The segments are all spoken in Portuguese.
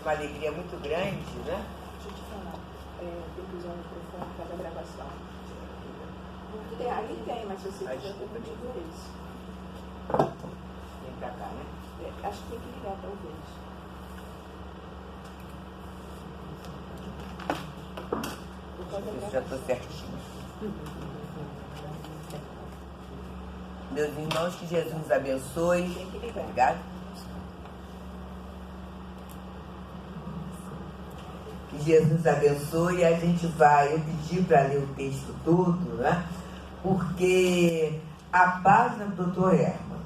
uma alegria muito grande, né? Deixa eu te falar, tem que usar o microfone para a gravação. Ali tem, mas se você quiser, eu vou te ver isso. Vem pra cá, né? Acho que tem que ligar, talvez. Eu já estou certinho. Meus irmãos, que Jesus nos abençoe. Obrigado. Que Jesus nos abençoe. A gente vai, eu pedi para ler o texto todo, né? Porque a página do Dr. Herman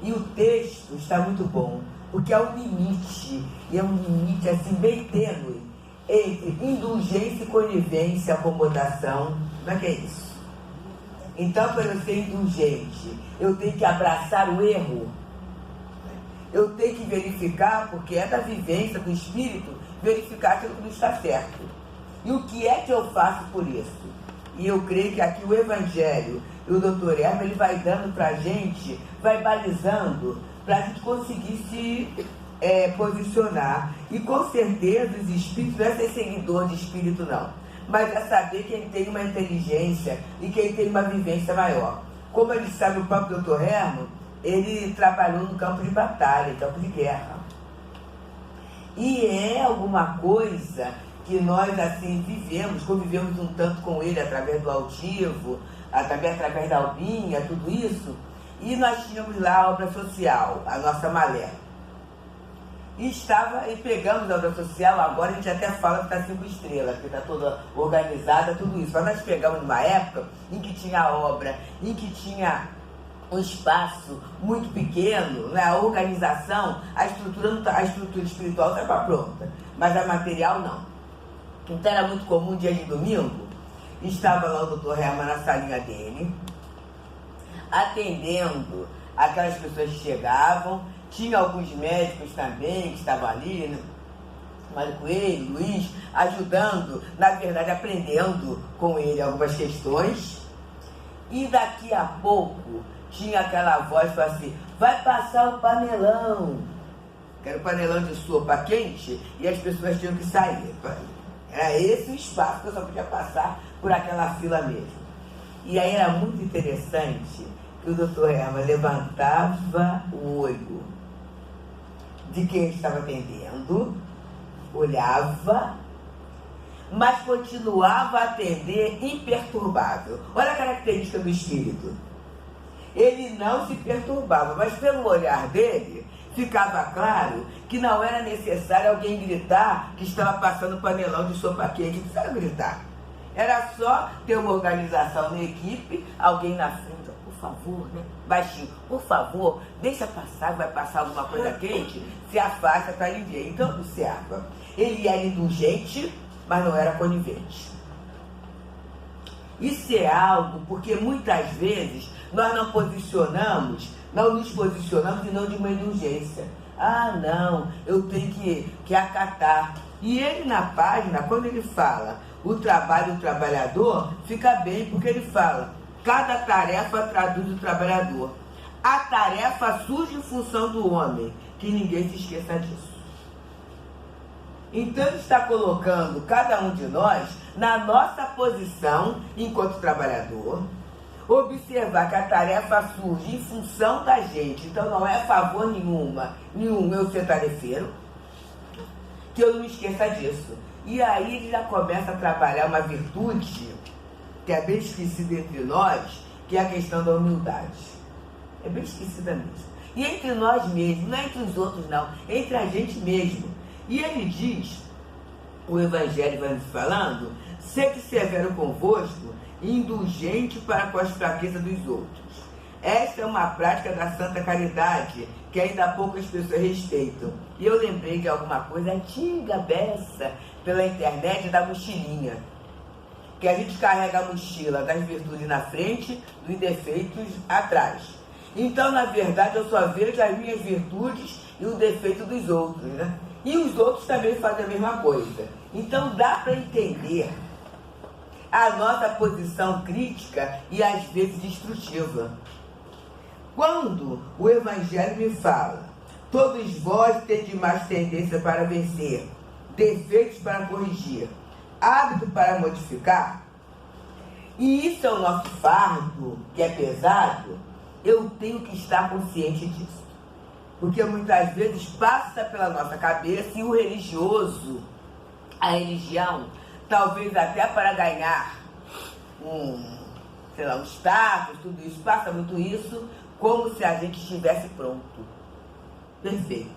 e o texto está muito bom, porque é um limite, e é um limite assim bem tênue, entre indulgência e conivência, acomodação. Não é que é isso? Então, para eu ser indulgente, eu tenho que abraçar o erro, eu tenho que verificar, porque é da vivência do Espírito, verificar aquilo que não está certo. E o que é que eu faço por isso? E eu creio que aqui o Evangelho e o Dr. Herman, ele vai dando para a gente, vai balizando, para a gente conseguir se posicionar. E com certeza os espíritos não é ser seguidor de espírito, não. Mas é saber quem tem uma inteligência e quem tem uma vivência maior. Como ele sabe, o próprio Dr. Herman, ele trabalhou no campo de batalha, campo de guerra. E é alguma coisa que nós, assim, convivemos um tanto com ele através do Altivo, através da Albinha, tudo isso. E nós tínhamos lá a obra social, a nossa Malé. E pegamos a obra social, agora a gente até fala que está 5 estrelas, porque está toda organizada, tudo isso. Mas nós pegamos numa época em que tinha a obra, em que tinha um espaço muito pequeno, né? A organização, a estrutura espiritual estava pronta, mas a material não. Então era muito comum, dia de domingo, estava lá o Dr. Herman na salinha dele, atendendo aquelas pessoas que chegavam. Tinha alguns médicos também que estavam ali, né? Mário Coelho, Luiz, ajudando, na verdade, aprendendo com ele algumas questões. E daqui a pouco tinha aquela voz que falava assim: vai passar o panelão. Que era o panelão de sopa quente e as pessoas tinham que sair. Era esse o espaço que eu só podia passar por aquela fila mesmo. E aí era muito interessante que o Dr. Herman levantava o olho de quem estava atendendo, olhava, mas continuava a atender imperturbável. Olha a característica do espírito. Ele não se perturbava, mas pelo olhar dele, ficava claro que não era necessário alguém gritar que estava passando panelão de sopa quente. Não precisava gritar. Era só ter uma organização na equipe, alguém na frente, por favor, né? Baixinho, por favor, deixa passar, vai passar alguma coisa quente, se afasta para ele ver. Então, observa, ele era indulgente, mas não era conivente. Isso é algo porque muitas vezes nós não nos posicionamos e não de uma indulgência. Ah, não, eu tenho que acatar. E ele na página, quando ele fala o trabalho do trabalhador, fica bem, porque ele fala: cada tarefa traduz o trabalhador. A tarefa surge em função do homem, que ninguém se esqueça disso. Então ele está colocando cada um de nós na nossa posição enquanto trabalhador, observar que a tarefa surge em função da gente, então não é favor nenhum eu ser tarefeiro, que eu não me esqueça disso. E aí ele já começa a trabalhar uma virtude que é bem esquecida entre nós, que é a questão da humildade. É bem esquecida mesmo. E entre nós mesmos, não é entre os outros não, entre a gente mesmo. E ele diz, o Evangelho vai nos falando: sede severo convosco, indulgente para com as fraquezas dos outros. Esta é uma prática da Santa Caridade que ainda poucas pessoas respeitam. E eu lembrei de alguma coisa antiga beça pela internet, da mochilinha. Que a gente carrega a mochila das virtudes na frente, dos defeitos atrás. Então, na verdade, eu só vejo as minhas virtudes e o defeito dos outros, né? E os outros também fazem a mesma coisa. Então, dá para entender a nossa posição crítica e às vezes destrutiva. Quando o Evangelho me fala Todos vós tendes mais tendência para vencer, defeitos para corrigir, hábito para modificar. E isso é o nosso fardo, que é pesado. Eu tenho que estar consciente disso. Porque muitas vezes passa pela nossa cabeça e o religioso, a religião, talvez até para ganhar um status, tudo isso, passa muito isso, como se a gente estivesse pronto. Perfeito.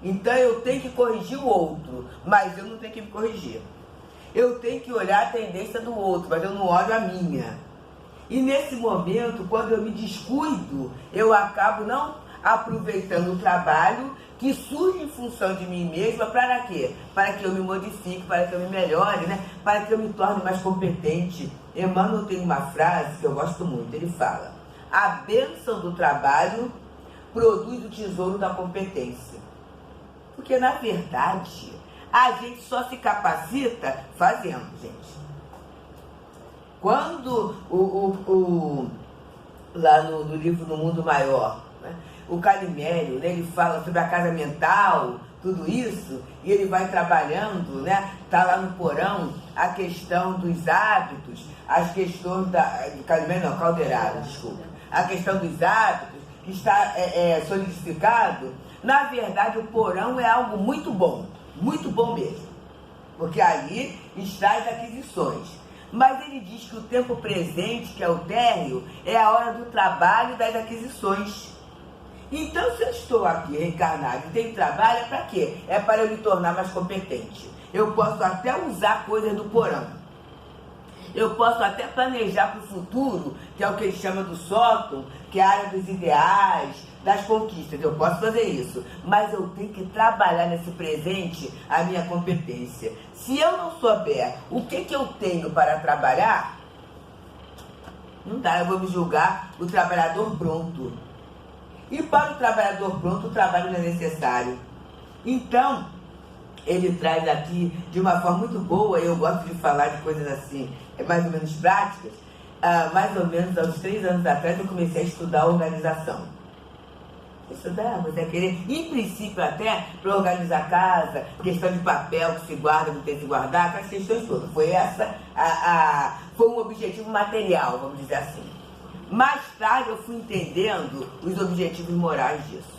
Então eu tenho que corrigir o outro, mas eu não tenho que me corrigir. Eu tenho que olhar a tendência do outro, mas eu não olho a minha. E nesse momento, quando eu me descuido, eu acabo não aproveitando o trabalho que surge em função de mim mesma. Para quê? Para que eu me modifique, para que eu me melhore, né? Para que eu me torne mais competente. Emmanuel tem uma frase que eu gosto muito, ele fala: a bênção do trabalho produz o tesouro da competência. Porque, na verdade, a gente só se capacita fazendo, gente. Quando lá no livro No Mundo Maior, né, o Calimério, né, ele fala sobre a casa mental, tudo isso, e ele vai trabalhando, né, tá lá no porão, a questão dos hábitos, as questões Calderaro, desculpa, a questão dos hábitos, que está solidificado. Na verdade, o porão é algo muito bom mesmo, porque ali está as aquisições. Mas ele diz que o tempo presente, que é o térreo, é a hora do trabalho e das aquisições. Então, se eu estou aqui reencarnado e tenho trabalho, é para quê? É para eu me tornar mais competente. Eu posso até usar coisas do porão. Eu posso até planejar para o futuro, que é o que ele chama do sótão, que é a área dos ideais, das conquistas. Eu posso fazer isso, mas eu tenho que trabalhar nesse presente a minha competência. Se eu não souber o que eu tenho para trabalhar, não dá, eu vou me julgar o trabalhador pronto. E para o trabalhador pronto, o trabalho não é necessário. Então, ele traz aqui de uma forma muito boa, eu gosto de falar de coisas assim, mais ou menos práticas. Mais ou menos aos 3 anos atrás eu comecei a estudar organização. Estudar, mas é querer, em princípio até, para organizar a casa, questão de papel que se guarda, não tem que se guardar, aquelas questões todas. Foi foi um objetivo material, vamos dizer assim. Mais tarde eu fui entendendo os objetivos morais disso.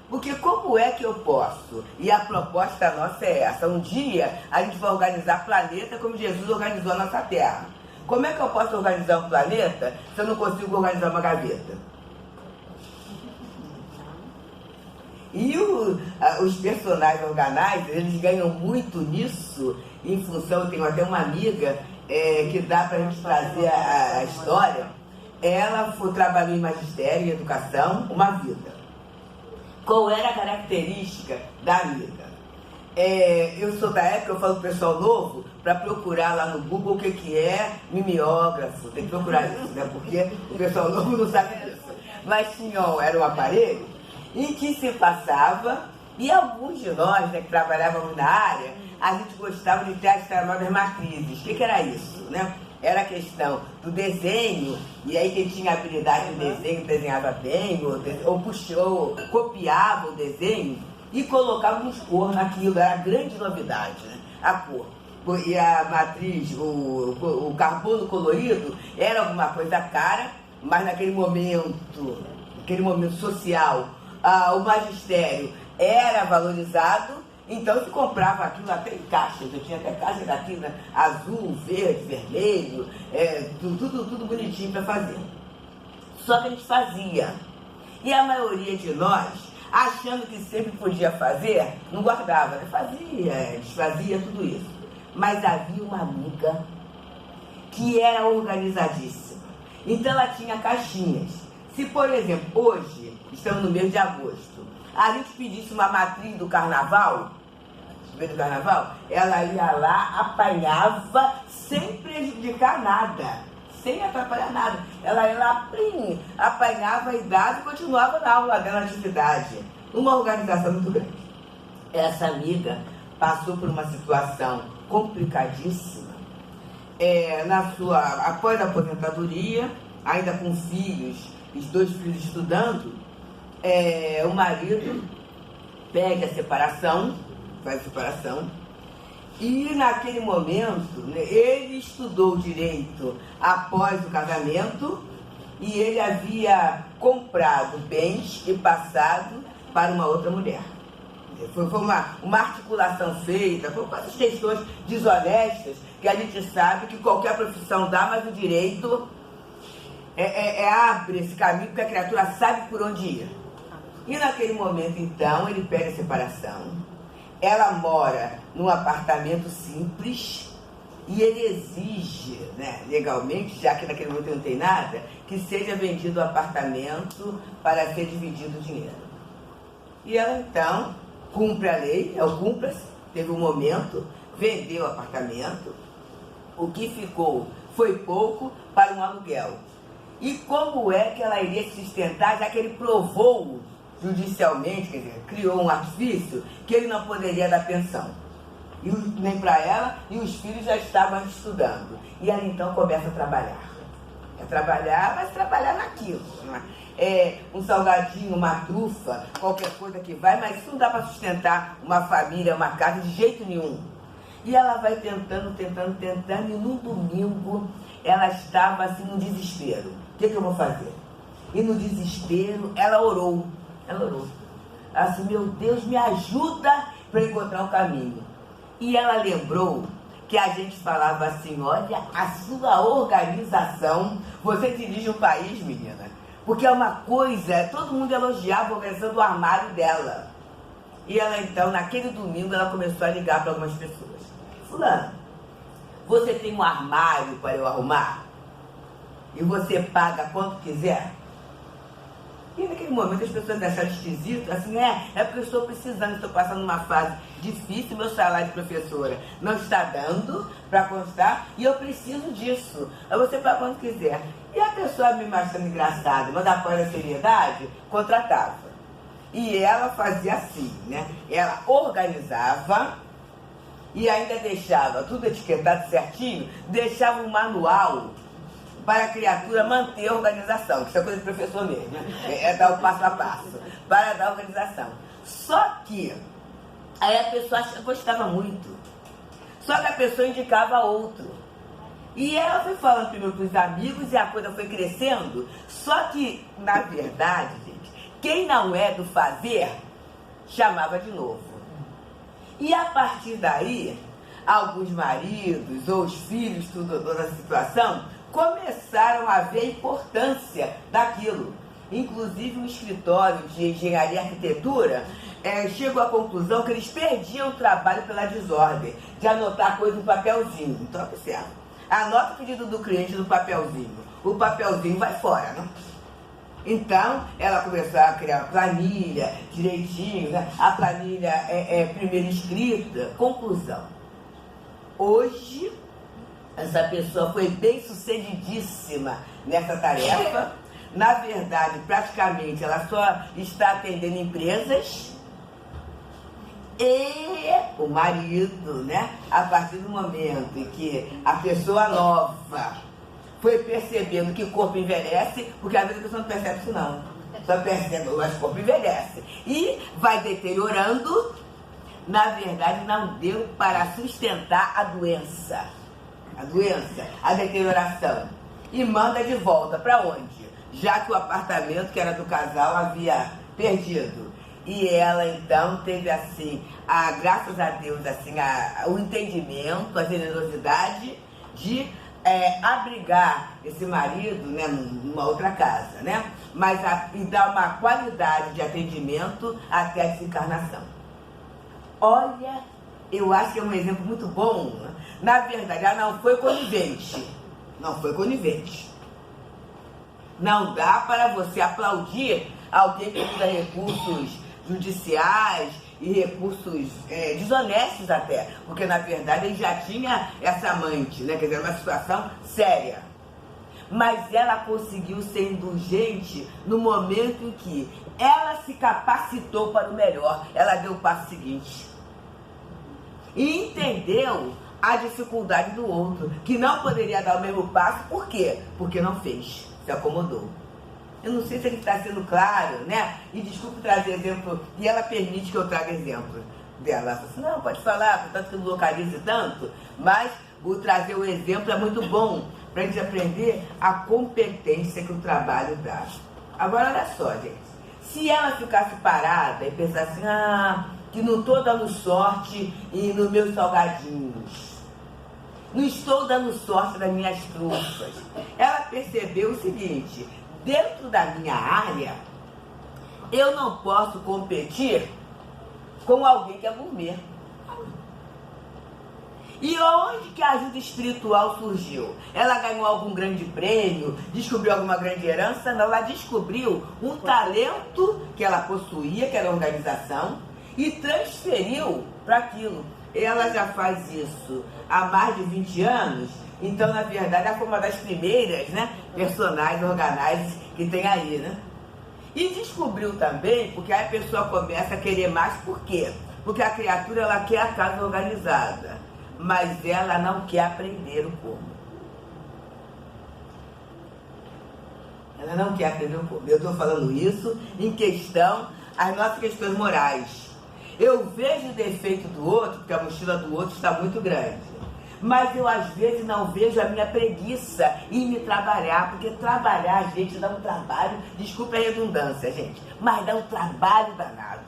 Porque como é que eu posso? E a proposta nossa é essa: um dia a gente vai organizar o planeta como Jesus organizou a nossa Terra. Como é que eu posso organizar um planeta se eu não consigo organizar uma gaveta? E os personagens organais, eles ganham muito nisso, em função, eu tenho até uma amiga que dá para a gente trazer a história. Ela trabalhou em magistério, em educação, uma vida. Qual era a característica da amiga? Eu sou da época, eu falo pro pessoal novo, para procurar lá no Google o que é mimeógrafo. Tem que procurar isso, né? Porque o pessoal novo não sabe disso. Mas era um aparelho em que se passava, e alguns de nós, né, que trabalhávamos na área, a gente gostava de ter as chamadas matrizes. O que era isso, né? Era a questão do desenho, e aí quem tinha habilidade de desenho desenhava bem, ou copiava o desenho e colocávamos cor naquilo. Era a grande novidade, né? A cor. E a matriz, o carbono colorido, era alguma coisa cara, mas naquele momento social, o magistério era valorizado. Então se comprava aquilo até em caixas. Eu tinha até caixa daqui, né? Azul, verde, vermelho, tudo bonitinho para fazer. Só que a gente fazia. E a maioria de nós, achando que sempre podia fazer, não guardava, né? Fazia, desfazia tudo isso. Mas havia uma amiga que era organizadíssima. Então ela tinha caixinhas. Se, por exemplo, hoje, estamos no mês de agosto, a gente pedisse uma matriz do carnaval, ela ia lá, apanhava, sem prejudicar nada, sem atrapalhar nada. Ela ia lá, apanhava e dava e continuava na aula dela, na atividade. Uma organização muito grande. Essa amiga passou por uma situação complicadíssima, após a aposentadoria, ainda com filhos, os 2 filhos estudando. o marido pede a separação, faz a separação, e naquele momento, né, ele estudou direito após o casamento e ele havia comprado bens e passado para uma outra mulher. Foi uma articulação feita, foi com essas questões desonestas que a gente sabe que qualquer profissão dá, mas o direito abre esse caminho porque a criatura sabe por onde ir. E naquele momento, então, ele pede a separação. Ela mora num apartamento simples e ele exige, né, legalmente, já que naquele momento não tem nada, que seja vendido o apartamento para ser dividido o dinheiro. E ela, então, cumpre a lei, teve um momento, vendeu o apartamento, o que ficou foi pouco para um aluguel. E como é que ela iria se sustentar, já que ele provou judicialmente, quer dizer, criou um artifício que ele não poderia dar pensão. E nem para ela, e os filhos já estavam estudando. E ela então começa a trabalhar. Mas trabalhar naquilo. Um salgadinho, uma trufa, qualquer coisa que vai, mas isso não dá para sustentar uma família, uma casa de jeito nenhum. E ela vai tentando, e num domingo ela estava assim num desespero. O que eu vou fazer? E no desespero ela orou. Assim, meu Deus, me ajuda para encontrar um caminho. E ela lembrou que a gente falava assim, olha, a sua organização, você dirige um país, menina. Porque é uma coisa, todo mundo elogiava a organização do armário dela. E ela então, naquele domingo, ela começou a ligar para algumas pessoas. Fulano, você tem um armário para eu arrumar? E você paga quanto quiser? E naquele momento as pessoas acharam esquisito, assim, é porque eu estou precisando, estou passando uma fase difícil, meu salário de professora não está dando para constar e eu preciso disso. Aí você paga quando quiser. E a pessoa me achando engraçada, mas após a seriedade, contratava. E ela fazia assim, né? Ela organizava e ainda deixava tudo etiquetado certinho, deixava um manual para a criatura manter a organização, que isso é coisa de professor mesmo, né? É dar o passo a passo, para dar a organização. Só que aí a pessoa gostava muito, só que a pessoa indicava outro. E ela foi falando primeiro para os amigos e a coisa foi crescendo, só que, na verdade, gente, quem não é do fazer, chamava de novo. E a partir daí, alguns maridos ou os filhos, tudo da situação, começaram a ver a importância daquilo. Inclusive o escritório de engenharia e arquitetura chegou à conclusão que eles perdiam o trabalho pela desordem, de anotar coisa no papelzinho. Então, observa, anota o pedido do cliente no papelzinho, o papelzinho vai fora, né? Então, ela começou a criar planilha direitinho, né? A planilha primeiro escrita. Conclusão. Hoje, essa pessoa foi bem sucedidíssima nessa tarefa. Na verdade, praticamente, ela só está atendendo empresas. E o marido, né? A partir do momento em que a pessoa nova foi percebendo que o corpo envelhece, porque às vezes a pessoa não percebe isso não. Só percebe, mas o corpo envelhece. E vai deteriorando, na verdade não deu para sustentar a doença, a deterioração. E manda de volta para onde? Já que o apartamento que era do casal havia perdido. E ela então teve assim, graças a Deus, assim, o entendimento, a generosidade de abrigar esse marido, né, numa outra casa, né? Mas e dar uma qualidade de atendimento até a desencarnação. Olha, eu acho que é um exemplo muito bom. Na verdade, ela não foi conivente. Não dá para você aplaudir alguém que usa recursos judiciais e recursos desonestos até, porque na verdade ele já tinha essa amante, né? Quer dizer, uma situação séria. Mas ela conseguiu ser indulgente no momento em que ela se capacitou para o melhor. Ela deu o passo seguinte e entendeu a dificuldade do outro, que não poderia dar o mesmo passo. Por quê? Porque não fez, se acomodou. Eu não sei se ele está sendo claro, né? E desculpe trazer exemplo, e ela permite que eu traga exemplo dela. Ela fala assim, não, pode falar, tanto que não localize tanto, mas o trazer o exemplo é muito bom para a gente aprender a competência que o trabalho dá. Agora, olha só, gente. Se ela ficasse parada e pensasse assim, que não estou dando sorte e nos meus salgadinhos, não estou dando sorte nas minhas trufas. Ela percebeu o seguinte, dentro da minha área, eu não posso competir com alguém que é gourmet. E onde que a ajuda espiritual surgiu? Ela ganhou algum grande prêmio? Descobriu alguma grande herança? Não, ela descobriu um talento que ela possuía, que era a organização, e transferiu para aquilo. Ela já faz isso há mais de 20 anos, então, na verdade, ela foi uma das primeiras, né, personagens, organizers que tem aí, né? E descobriu também, porque aí a pessoa começa a querer mais, por quê? Porque a criatura, ela quer a casa organizada, mas ela não quer aprender o como. Ela não quer aprender o como. Eu estou falando isso em questão às nossas questões morais. Eu vejo o defeito do outro, porque a mochila do outro está muito grande. Mas eu, às vezes, não vejo a minha preguiça em me trabalhar, porque trabalhar, gente, dá um trabalho, desculpa a redundância, gente, mas dá um trabalho danado.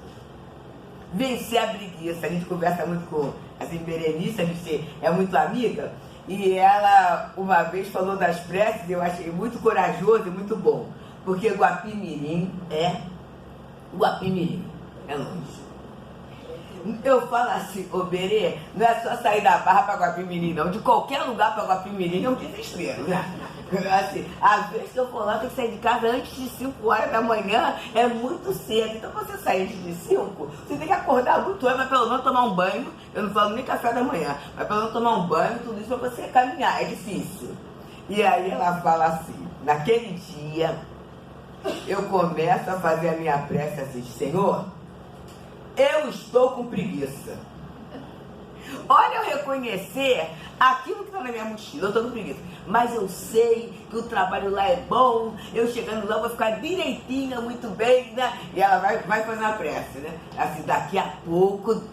Vencer a preguiça, a gente conversa muito com, assim, Berenice, a gente é muito amiga, e ela, uma vez, falou das preces, eu achei muito corajoso e muito bom, porque Guapimirim é longe. Eu falo assim, ô Berê, não é só sair da Barra para Guapimirim, não. De qualquer lugar para Guapimirim é um desespero, né? Assim, às vezes que eu for lá, eu tenho que sair de casa antes de 5 horas da manhã, é muito cedo. Então, você sair antes de 5, você tem que acordar muito antes, mas pelo menos tomar um banho. Eu não falo nem café da manhã, mas pelo menos tomar um banho, tudo isso para você caminhar, é difícil. E aí ela fala assim, naquele dia, eu começo a fazer a minha prece assim, Senhor, eu estou com preguiça. Olha, eu reconhecer aquilo que está na minha mochila, eu estou com preguiça. Mas eu sei que o trabalho lá é bom, eu chegando lá vou ficar direitinha, muito bem, né? E ela vai fazer a prece, né? Assim, daqui a pouco,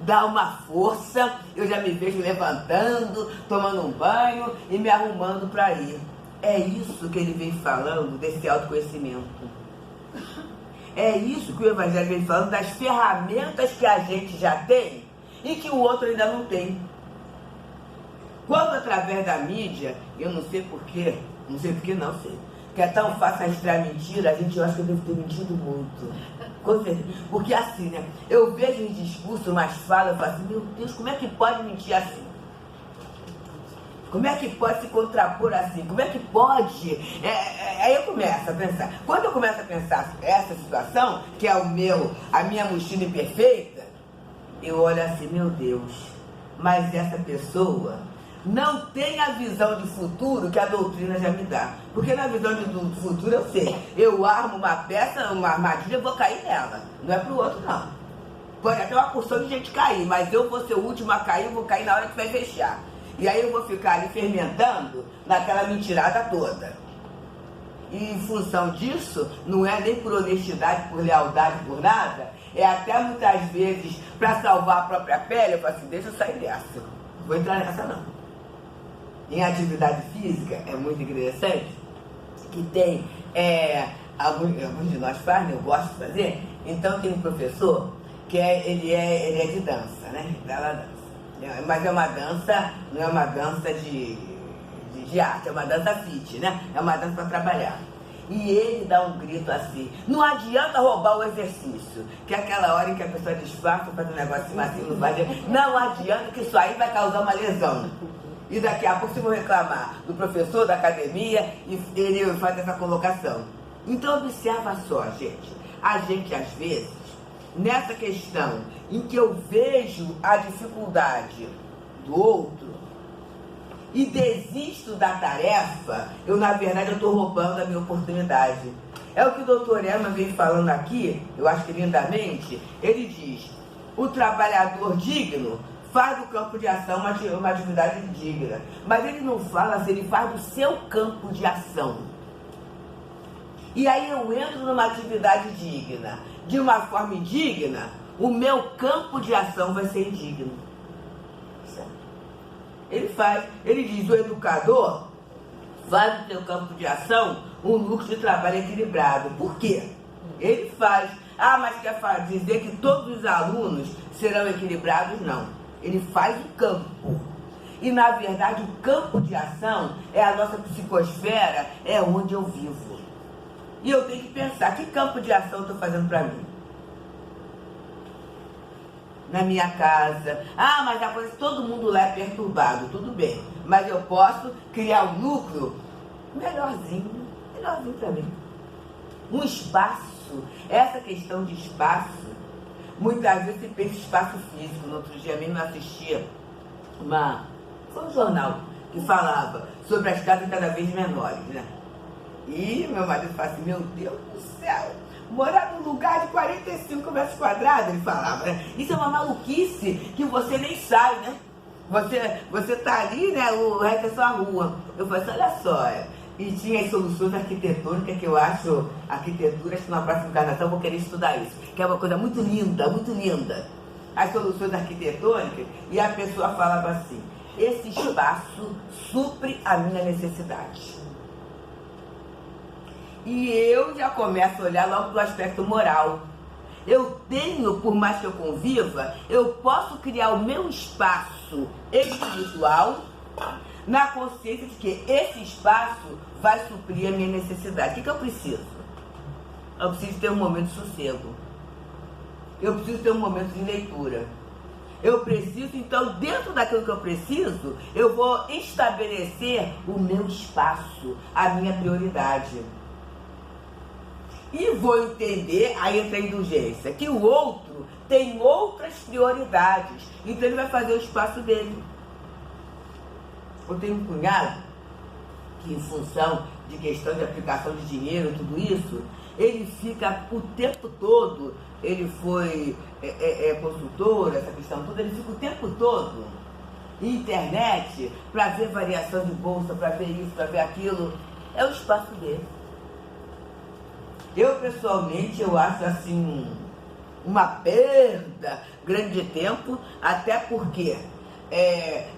dá uma força, eu já me vejo levantando, tomando um banho e me arrumando para ir. É isso que ele vem falando, desse autoconhecimento. É isso que o Evangelho vem falando, das ferramentas que a gente já tem e que o outro ainda não tem. Quando através da mídia, eu não sei porquê, não sei que é tão fácil registrar mentira, a gente acha que eu devo ter mentido muito. Com certeza. Porque assim, né, eu vejo em discurso, umas falas, eu falo assim, meu Deus, como é que pode mentir assim? Como é que pode se contrapor assim? Como é que pode? Aí eu começo a pensar. Quando eu começo a pensar essa situação, que é a minha mochila imperfeita, eu olho assim, meu Deus, mas essa pessoa não tem a visão de futuro que a doutrina já me dá. Porque na visão do futuro eu sei, eu armo uma peça, uma armadilha, eu vou cair nela. Não é pro outro, não. Pode até uma porção de gente cair, mas eu vou ser o último a cair, eu vou cair na hora que vai fechar. E aí eu vou ficar ali fermentando naquela mentirada toda. E em função disso, não é nem por honestidade, por lealdade, por nada, é até muitas vezes para salvar a própria pele, eu falo assim, deixa eu sair dessa. Não vou entrar nessa não. Em atividade física, é muito interessante, que tem, alguns de nós fazem, eu gosto de fazer, então tem um professor que ele é de dança, né? Bela dança. Mas é uma dança, não é uma dança de arte, é uma dança fit, né? É uma dança para trabalhar. E ele dá um grito assim, não adianta roubar o exercício, que é aquela hora em que a pessoa disfarça, faz um negócio assim, não vai dizer, não adianta que isso aí vai causar uma lesão. E daqui a pouco vocês vão reclamar do professor da academia e ele faz essa colocação. Então observa só, gente, a gente às vezes, nessa questão em que eu vejo a dificuldade do outro e desisto da tarefa, eu na verdade estou roubando a minha oportunidade. É o que o doutor Herman vem falando aqui, eu acho que lindamente, ele diz, o trabalhador digno faz do campo de ação uma atividade digna, mas ele não fala se ele faz do seu campo de ação. e aí eu entro numa atividade digna, de uma forma indigna, o meu campo de ação vai ser indigno. Ele diz, o educador faz do seu campo de ação um núcleo de trabalho equilibrado. Por quê? Ele faz. Ah, mas quer dizer que todos os alunos serão equilibrados? Não. Ele faz o campo. E, na verdade, o campo de ação é a nossa psicosfera, é onde eu vivo. E eu tenho que pensar, que campo de ação eu estou fazendo para mim? Na minha casa. Ah, mas a coisa, todo mundo lá é perturbado, tudo bem. Mas eu posso criar um núcleo melhorzinho para mim. Um espaço, essa questão de espaço, muitas vezes você pensa em espaço físico. No outro dia mesmo eu assistia foi um jornal que falava sobre as casas cada vez menores, né? E meu marido fala assim, meu Deus do céu, morar num lugar de 45 metros quadrados, ele falava, né? Isso é uma maluquice que você nem sai, né? Você tá ali, né? O resto é só a rua. Eu falei assim, olha só, e tinha as soluções arquitetônicas que eu acho, arquitetura, acho que na próxima encarnação eu vou querer estudar isso, que é uma coisa muito linda, muito linda. As soluções arquitetônicas, e a pessoa falava assim, esse espaço supre a minha necessidade. E eu já começo a olhar logo do aspecto moral. Eu tenho, por mais que eu conviva, eu posso criar o meu espaço espiritual na consciência de que esse espaço vai suprir a minha necessidade. O que eu preciso? Eu preciso ter um momento de sossego. Eu preciso ter um momento de leitura. Eu preciso, então, dentro daquilo que eu preciso, eu vou estabelecer o meu espaço, a minha prioridade. E vou entender, aí entra a indulgência, que o outro tem outras prioridades. Então ele vai fazer o espaço dele. Eu tenho um cunhado que, em função de questão de aplicação de dinheiro, tudo isso, ele fica o tempo todo, ele foi consultor, essa questão toda, ele fica o tempo todo em internet para ver variação de bolsa, para ver isso, para ver aquilo. É o espaço dele. Eu, pessoalmente, eu acho assim uma perda grande de tempo, até porque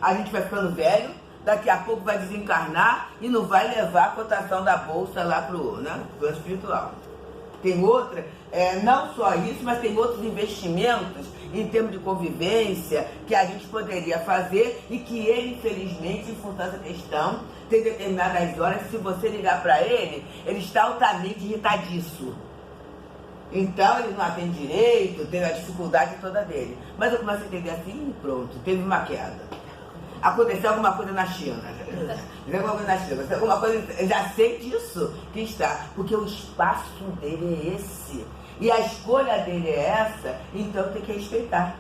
a gente vai ficando velho, daqui a pouco vai desencarnar e não vai levar a cotação da bolsa lá pro plano espiritual. Tem outra, não só isso, mas tem outros investimentos em termos de convivência que a gente poderia fazer e que ele, infelizmente, em função dessa questão, tem determinadas horas que, se você ligar para ele, ele está altamente irritadiço. Então ele não atende direito, tem a dificuldade toda dele. Mas eu começo a entender assim, pronto, teve uma queda. Aconteceu alguma coisa na China. Alguma coisa, eu já sei disso que está, porque o espaço dele é esse. E a escolha dele é essa, então tem que respeitar.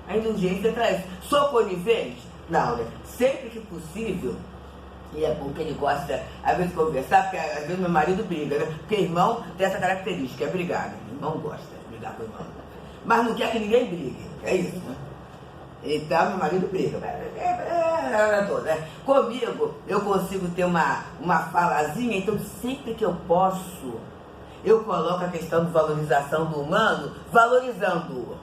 A indulgência traz. Sou conivente? Não, né? Sempre que possível, e é bom que ele gosta, às vezes, de conversar, porque às vezes meu marido briga, né? Porque irmão tem essa característica, é brigar, né? Irmão gosta de brigar com o irmão. Mas não quer que ninguém brigue, é isso, né? Então, meu marido briga. Comigo, eu consigo ter uma falazinha, então sempre que eu posso, eu coloco a questão de valorização do humano, valorizando-o.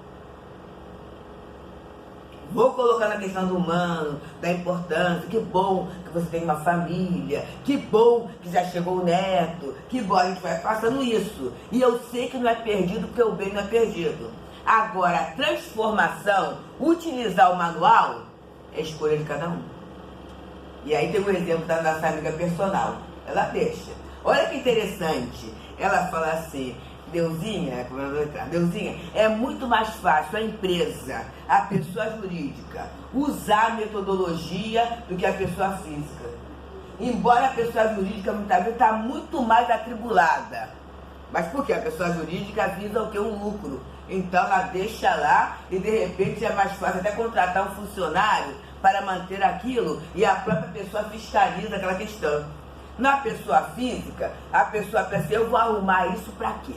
Vou colocar na questão do humano, da importância, que bom que você tem uma família, que bom que já chegou o neto, que bom, a gente vai passando isso. E eu sei que não é perdido, porque o bem não é perdido. Agora, a transformação, utilizar o manual, é escolha de cada um. E aí tem um exemplo da nossa amiga personal. Ela deixa. Olha que interessante. Ela fala assim, Deusinha, é muito mais fácil a empresa, a pessoa jurídica, usar a metodologia do que a pessoa física. Embora a pessoa jurídica muitas vezes está muito mais atribulada. Mas por quê? A pessoa jurídica visa o que? Um lucro. Então ela deixa lá e de repente é mais fácil até contratar um funcionário para manter aquilo e a própria pessoa fiscaliza aquela questão. Na pessoa física, a pessoa pensa, eu vou arrumar isso para quê?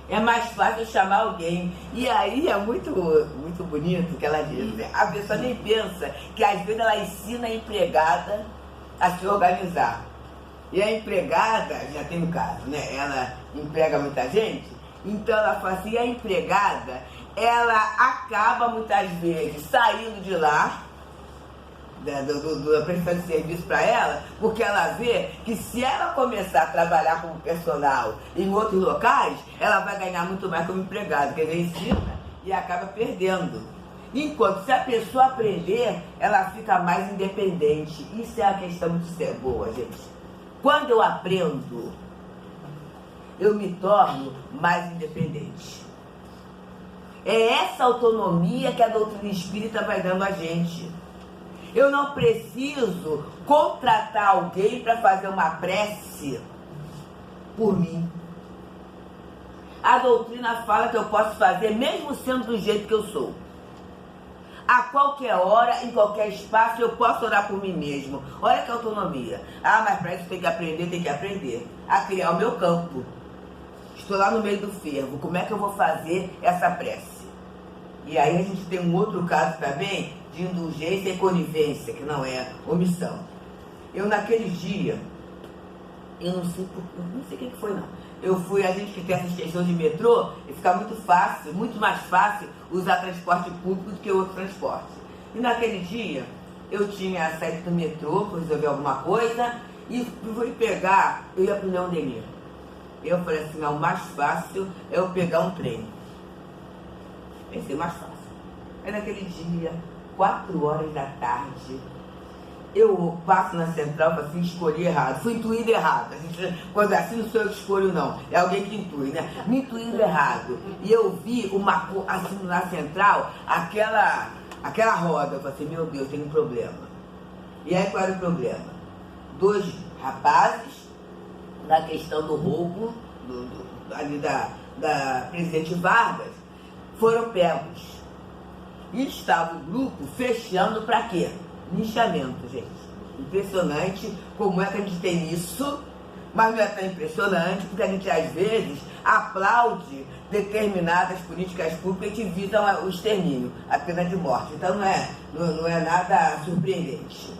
É mais fácil chamar alguém. E aí é muito bonito o que ela diz. A pessoa nem pensa que às vezes ela ensina a empregada a se organizar. E a empregada, já tem um caso, né? Ela emprega muita gente, então ela fala assim, a empregada, ela acaba muitas vezes saindo de lá, da prestação de serviço para ela, porque ela vê que se ela começar a trabalhar como personal em outros locais, ela vai ganhar muito mais como empregada, quer dizer, ensina e acaba perdendo. Enquanto se a pessoa aprender, ela fica mais independente. Isso é uma questão muito boa, gente. Quando eu aprendo, eu me torno mais independente. É essa autonomia que a doutrina espírita vai dando a gente. Eu não preciso contratar alguém para fazer uma prece por mim. A doutrina fala que eu posso fazer mesmo sendo do jeito que eu sou. A qualquer hora, em qualquer espaço, eu posso orar por mim mesmo. Olha que autonomia. Ah, mas para isso tem que aprender a criar o meu campo. Estou lá no meio do fervo. Como é que eu vou fazer essa prece? E aí a gente tem um outro caso também de indulgência e conivência, que não é omissão. Eu naquele dia, eu não sei o que foi não. Eu fui, a gente que tem essas questões de metrô, e fica muito fácil, muito mais fácil usar transporte público do que outro transporte. E naquele dia, eu tinha saído do metrô para resolver alguma coisa e fui pegar, eu ia para o Leão Denis. Eu falei assim, o mais fácil é eu pegar um trem. Pensei, mais fácil. Aí naquele dia, 4 horas da tarde, eu passo na central para assim, escolhi errado. Fui intuído errado. Quando assim não sou eu que escolho, não. É alguém que intui, né? Me intuído errado. E eu vi assim na central, aquela roda. Eu falei assim, meu Deus, tem um problema. E aí qual era o problema? 2 rapazes, na questão do roubo, ali da Presidente Vargas, foram pegos. E estava o grupo fechando para quê? Linchamento, gente. Impressionante como é que a gente tem isso, mas não é tão impressionante, porque a gente às vezes aplaude determinadas políticas públicas que visam o extermínio, a pena de morte. Então não é nada surpreendente.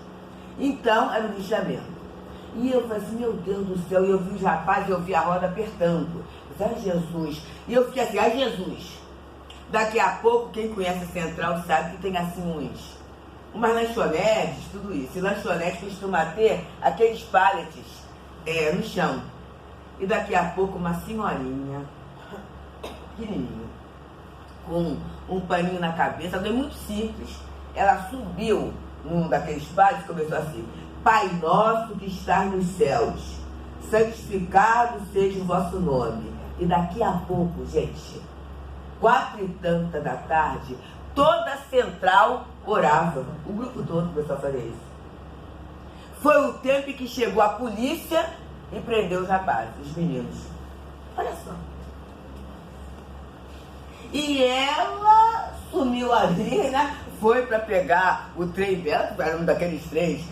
Então era o linchamento. E eu falei assim, meu Deus do céu, e eu vi os rapazes, eu vi a roda apertando. Eu falei, ai Jesus. E eu fiquei assim, ai Jesus. Daqui a pouco, quem conhece a Central sabe que tem assim umas lanchonetes, tudo isso. E lanchonete costuma ter aqueles pallets no chão. E daqui a pouco uma senhorinha, pequenininha, com um paninho na cabeça, é muito simples. Ela subiu num daqueles pallets e começou assim, Pai nosso que estás nos céus, santificado seja o vosso nome. E daqui a pouco, gente, 4h30 da tarde, toda a central orava. O grupo todo começou a fazer isso. Foi o tempo em que chegou a polícia e prendeu os rapazes, os meninos. Olha só. E ela sumiu ali, né? Foi para pegar o trem dela, que era um daqueles trens,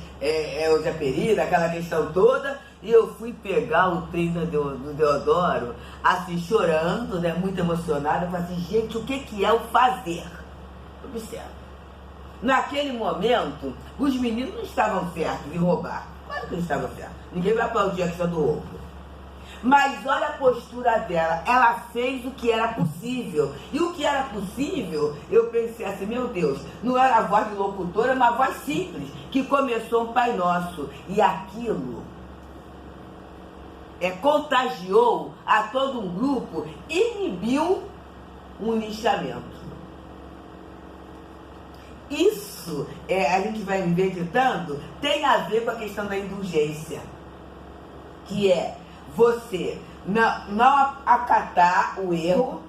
o Japeri, daquela questão toda. E eu fui pegar o trem do Deodoro, assim, chorando, né, muito emocionada. Eu falei assim, gente, o que é o fazer? Observa. Naquele momento, os meninos não estavam certos de roubar. Claro que não estavam certos. Ninguém vai aplaudir a questão do roubo. Mas olha a postura dela. Ela fez o que era possível. E o que era possível, eu pensei assim, meu Deus, não era a voz de locutora, era uma voz simples, que começou um Pai Nosso. E aquilo contagiou a todo um grupo, inibiu um linchamento. Isso, a gente vai meditando, tem a ver com a questão da indulgência, que é você não acatar o erro,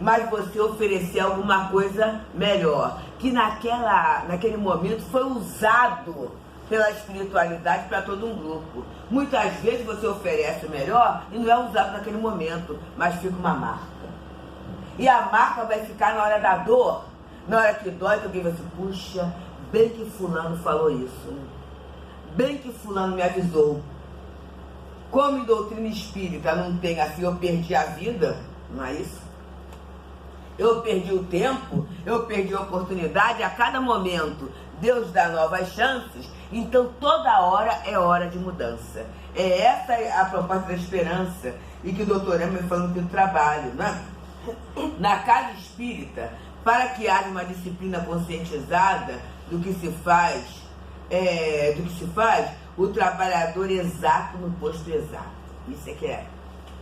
mas você oferecer alguma coisa melhor, que naquele momento foi usado pela espiritualidade para todo um grupo. Muitas vezes você oferece o melhor e não é usado naquele momento, mas fica uma marca. E a marca vai ficar na hora da dor, na hora que dói, que alguém vai dizer, puxa, bem que fulano falou isso, né? Bem que fulano me avisou. Como em doutrina espírita não tem assim, eu perdi a vida, não é isso? Eu perdi o tempo, eu perdi a oportunidade, a cada momento Deus dá novas chances, então toda hora é hora de mudança. É essa a proposta da esperança e que o doutor Herman me falando do trabalho, né? Na casa espírita, para que haja uma disciplina conscientizada do que se faz, o trabalhador exato no posto exato. Isso é que é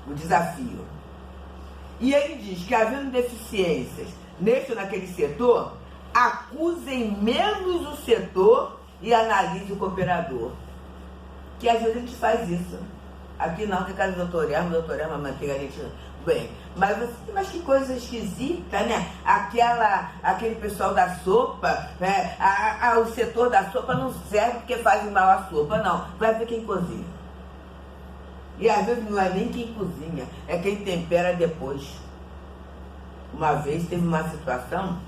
o desafio. E ele diz que, havendo deficiências neste ou naquele setor, acusem menos o setor e analise o cooperador. Que às vezes a gente faz isso. Aqui não, tem casa do doutor Herman manteiga a gente... Bem, mas que coisa esquisita, né? Aquele pessoal da sopa, né? O setor da sopa não serve porque faz mal a sopa, não. Vai ver quem cozinha. E às vezes não é nem quem cozinha, é quem tempera depois. Uma vez teve uma situação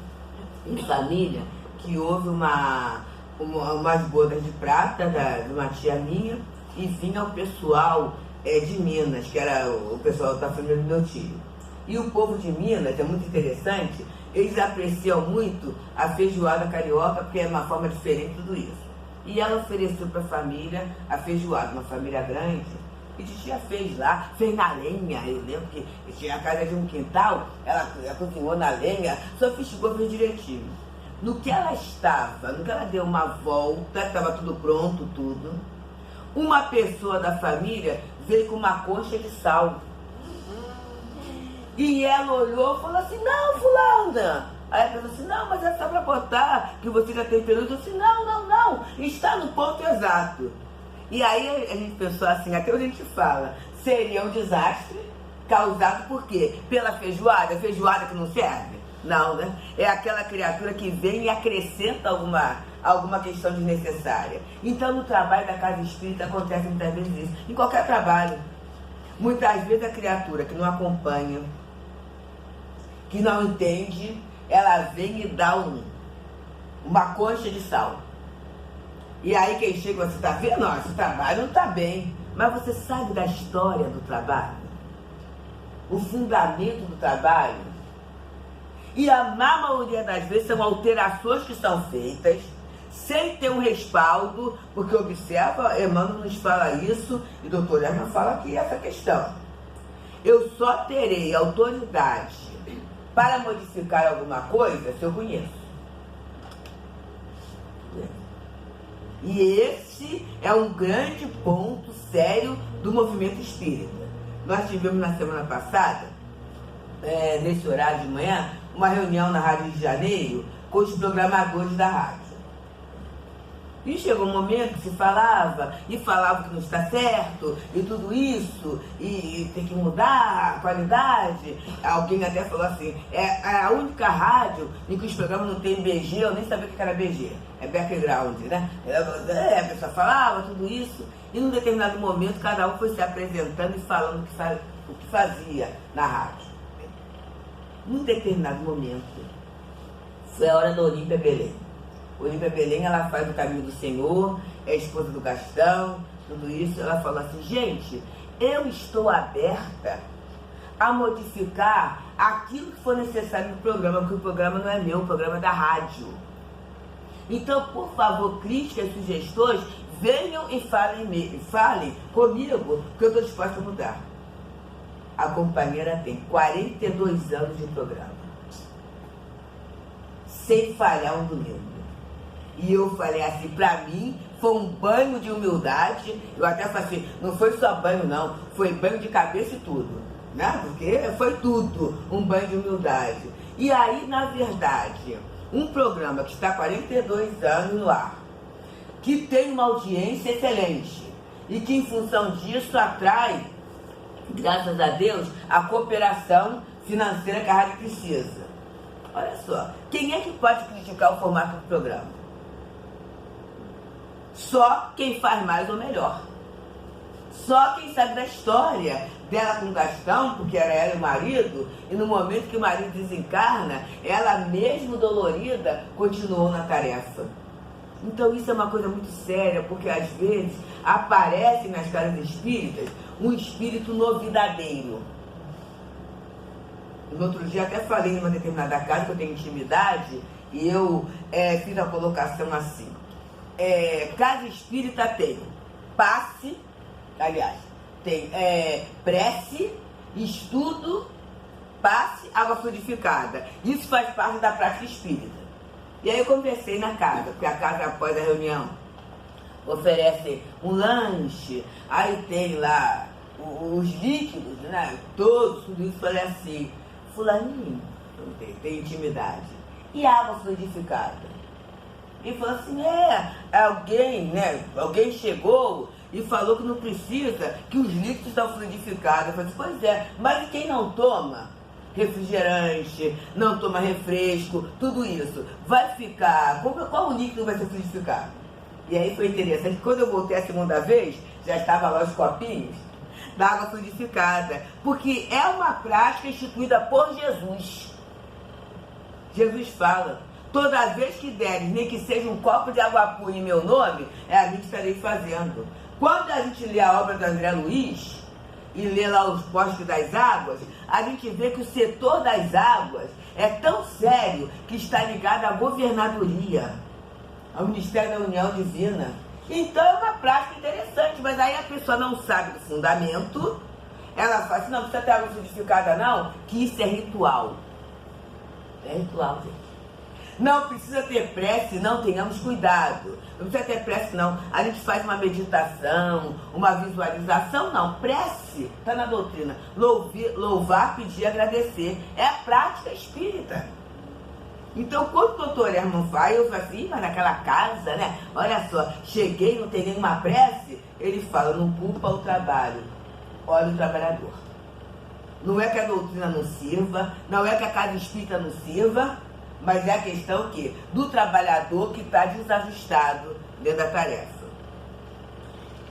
em família que houve umas bodas de prata de uma tia minha e vinha o pessoal de Minas, que era o pessoal da família do meu tio. E o povo de Minas, é muito interessante, eles apreciam muito a feijoada carioca, porque é uma forma diferente de tudo isso. E ela ofereceu para a família a feijoada, uma família grande, e a tia fez lá, fez na lenha. Eu lembro que tinha a casa de um quintal, ela cozinhou na lenha, sofisticou, fez direitinho. No que ela deu uma volta, estava tudo pronto, tudo, uma pessoa da família veio com uma concha de sal. E ela olhou e falou assim, não, fulana. Aí ela falou assim, não, mas é só para botar, que você já temperou. Eu disse, não, está no ponto exato. E aí a gente pensou assim, até hoje a gente fala, seria um desastre causado por quê? Pela feijoada que não serve? Não, né? É aquela criatura que vem e acrescenta alguma questão desnecessária. Então, no trabalho da casa espírita acontece muitas vezes isso. Em qualquer trabalho. Muitas vezes a criatura que não acompanha, que não entende, ela vem e dá uma concha de sal. E aí quem chega, você está vendo? Não, esse trabalho não está bem. Mas você sabe da história do trabalho? O fundamento do trabalho? E a maioria das vezes são alterações que são feitas sem ter um respaldo, porque observa, Emmanuel nos fala isso, e o doutor Herman fala aqui essa questão. Eu só terei autoridade para modificar alguma coisa se eu conheço. E esse é um grande ponto sério do movimento espírita. Nós tivemos na semana passada, nesse horário de manhã, uma reunião na Rádio de Janeiro com os programadores da rádio. E chegou um momento que se falava que não está certo, e tudo isso, e tem que mudar a qualidade. Alguém até falou assim, é a única rádio em que os programas não tem BG, eu nem sabia o que era BG, é background, né? A pessoa falava tudo isso, e num determinado momento cada um foi se apresentando e falando o que fazia na rádio. Num determinado momento, foi a hora da Olímpia Belém. Olímpia Belém, ela faz o Caminho do Senhor, é esposa do Gastão, tudo isso. Ela falou assim, gente, eu estou aberta a modificar aquilo que for necessário no programa, porque o programa não é meu, o programa é da rádio. Então, por favor, críticas, sugestões, venham e falem comigo, que eu estou disposta a mudar. A companheira tem 42 anos de programa, sem falhar um domingo. E eu falei assim, pra mim, foi um banho de humildade. Eu até falei assim, não foi só banho não, foi banho de cabeça e tudo, né? Porque foi tudo, um banho de humildade. E aí, na verdade, um programa que está há 42 anos no ar, que tem uma audiência excelente, e que em função disso atrai, graças a Deus, a cooperação financeira que a rádio precisa. Olha só, quem é que pode criticar o formato do programa? Só quem faz mais ou melhor. Só quem sabe da história dela com o Gastão, porque era ela e o marido, e no momento que o marido desencarna, ela mesmo dolorida continuou na tarefa. Então isso é uma coisa muito séria, porque às vezes aparece nas casas espíritas um espírito novidadeiro. No outro dia até falei em uma determinada casa que eu tenho intimidade, E eu fiz a colocação assim. Casa espírita tem passe, aliás, tem prece, estudo, passe, água fluidificada. Isso faz parte da prática espírita. E aí eu conversei na casa, porque a casa, após a reunião, oferece um lanche, aí tem lá os líquidos, né? Todos, tudo isso. Falei assim, fulaninho, tem intimidade. E a água fluidificada? E falou assim, alguém, né? Alguém chegou e falou que não precisa, que os líquidos estão fluidificados. Eu falei assim, pois é, mas e quem não toma refrigerante, não toma refresco, tudo isso, vai ficar, qual o líquido vai ser fluidificado? E aí foi interessante, quando eu voltei a segunda vez, já estava lá os copinhos da água fluidificada, porque é uma prática instituída por Jesus. Jesus fala, toda vez que deres, nem que seja um copo de água pura em meu nome, a mim que estarei fazendo. Quando a gente lê a obra do André Luiz, e lê lá os postos das águas, a gente vê que o setor das águas é tão sério que está ligado à governadoria, ao Ministério da União Divina. Então é uma prática interessante, mas aí a pessoa não sabe do fundamento, ela fala assim, não precisa ter água fluidificada não, que isso é ritual. É ritual, gente. Não precisa ter prece, não, tenhamos cuidado. Não precisa ter prece, não. A gente faz uma meditação, uma visualização, não. Prece, está na doutrina. Louvar, pedir, agradecer. É a prática espírita. Então, quando o doutor Herman vai, eu falo assim, mas naquela casa, né? Olha só, cheguei, não tem nenhuma prece. Ele fala, não culpa o trabalho, olha o trabalhador. Não é que a doutrina não sirva, não é que a casa espírita não sirva, mas é a questão que, do trabalhador que está desajustado dentro da tarefa.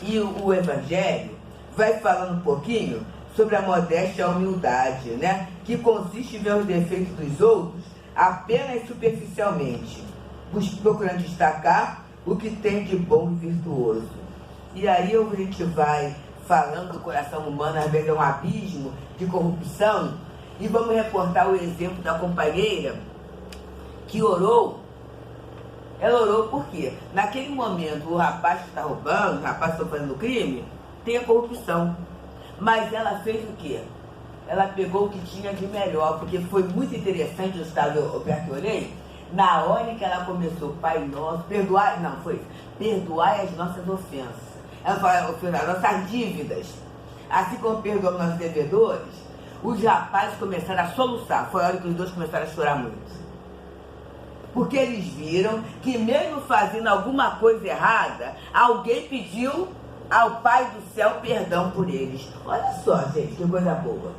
E o Evangelho vai falando um pouquinho sobre a modéstia e a humildade, né? Que consiste em ver os defeitos dos outros apenas superficialmente, procurando destacar o que tem de bom e virtuoso. E aí a gente vai falando do coração humano, às vezes é um abismo de corrupção, e vamos reportar o exemplo da companheira que orou. Ela orou por quê? Naquele momento, o rapaz que está roubando, o rapaz que está fazendo crime, tem a corrupção. Mas ela fez o quê? Ela pegou o que tinha de melhor, porque foi muito interessante o estado que eu olhei. Na hora que ela começou, Pai Nosso, perdoai as nossas ofensas. Ela falou, as nossas dívidas. Assim como perdoamos nossos devedores, os rapazes começaram a soluçar. Foi a hora que os dois começaram a chorar muito. Porque eles viram que mesmo fazendo alguma coisa errada, alguém pediu ao Pai do Céu perdão por eles. Olha só, gente, que coisa boa.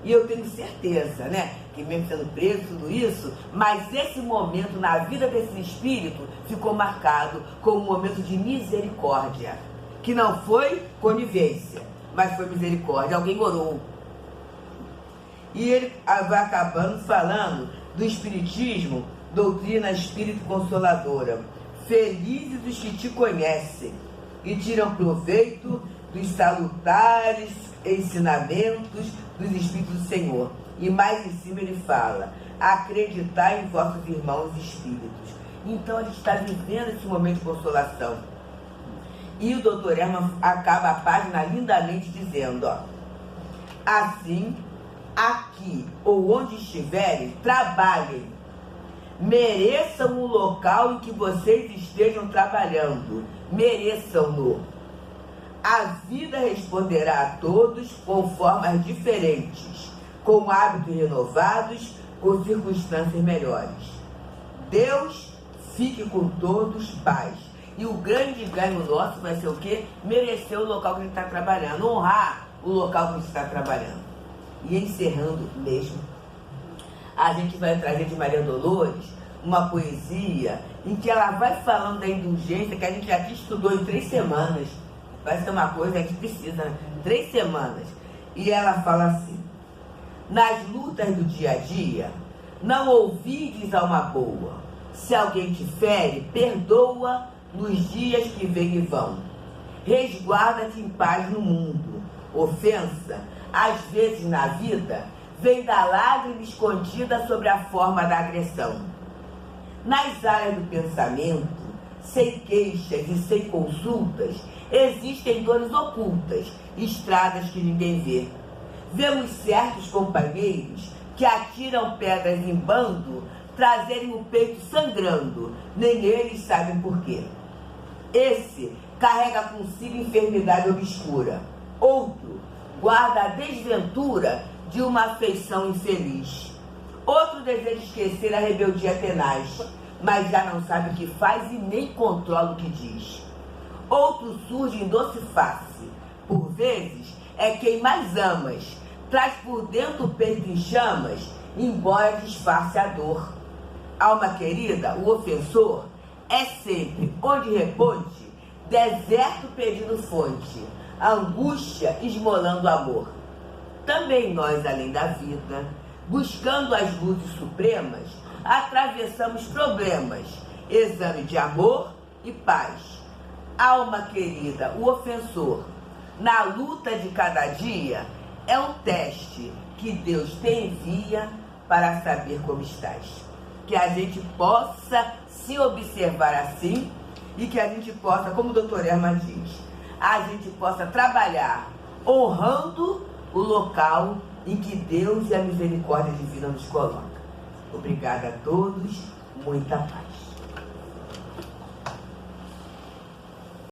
E eu tenho certeza, né, que mesmo sendo preso, tudo isso, mas esse momento na vida desse espírito ficou marcado como um momento de misericórdia, que não foi conivência, mas foi misericórdia. Alguém orou. E ele vai acabando falando do Espiritismo, doutrina espírito consoladora. Felizes os que te conhecem e tiram proveito dos salutares ensinamentos dos Espíritos do Senhor. E mais em cima ele fala, acreditar em vossos irmãos espíritos. Então a gente está vivendo esse momento de consolação. E o doutor Herman acaba a página lindamente dizendo, ó, assim, aqui ou onde estiverem, trabalhem, mereçam o local em que vocês estejam trabalhando, mereçam-no. A vida responderá a todos com formas diferentes, com hábitos renovados, com circunstâncias melhores. Deus fique com todos, paz. E o grande ganho nosso vai ser o quê? Merecer o local que a gente está trabalhando, honrar o local que a gente está trabalhando. E encerrando mesmo, a gente vai trazer de Maria Dolores uma poesia em que ela vai falando da indulgência que a gente aqui estudou em 3 semanas. Vai ser uma coisa que a gente precisa, né? 3 semanas. E ela fala assim, nas lutas do dia a dia, não ouvides alma boa. Se alguém te fere, perdoa nos dias que vêm e vão. Resguarda-te em paz no mundo. Ofensa, às vezes na vida, vem da lágrima escondida sobre a forma da agressão. Nas áreas do pensamento, sem queixas e sem consultas, existem dores ocultas, estradas que ninguém vê. Vemos certos companheiros que atiram pedras em bando, trazerem o peito sangrando, nem eles sabem por quê. Esse carrega consigo enfermidade obscura. Outro guarda a desventura de uma afeição infeliz. Outro deseja esquecer a rebeldia tenaz, mas já não sabe o que faz e nem controla o que diz. Outro surge em doce face. Por vezes é quem mais amas, traz por dentro o peito em chamas, embora disfarce a dor. Alma querida, o ofensor, é sempre onde reponte, deserto pedindo fonte, angústia esmolando amor. Também nós, além da vida, buscando as luzes supremas, atravessamos problemas, exame de amor e paz. Alma querida, o ofensor, na luta de cada dia, é um teste que Deus te envia para saber como estás. Que a gente possa se observar assim e que a gente possa, como o doutor Herman diz, a gente possa trabalhar honrando o local em que Deus e a misericórdia divina nos colocam. Obrigada a todos, muita paz.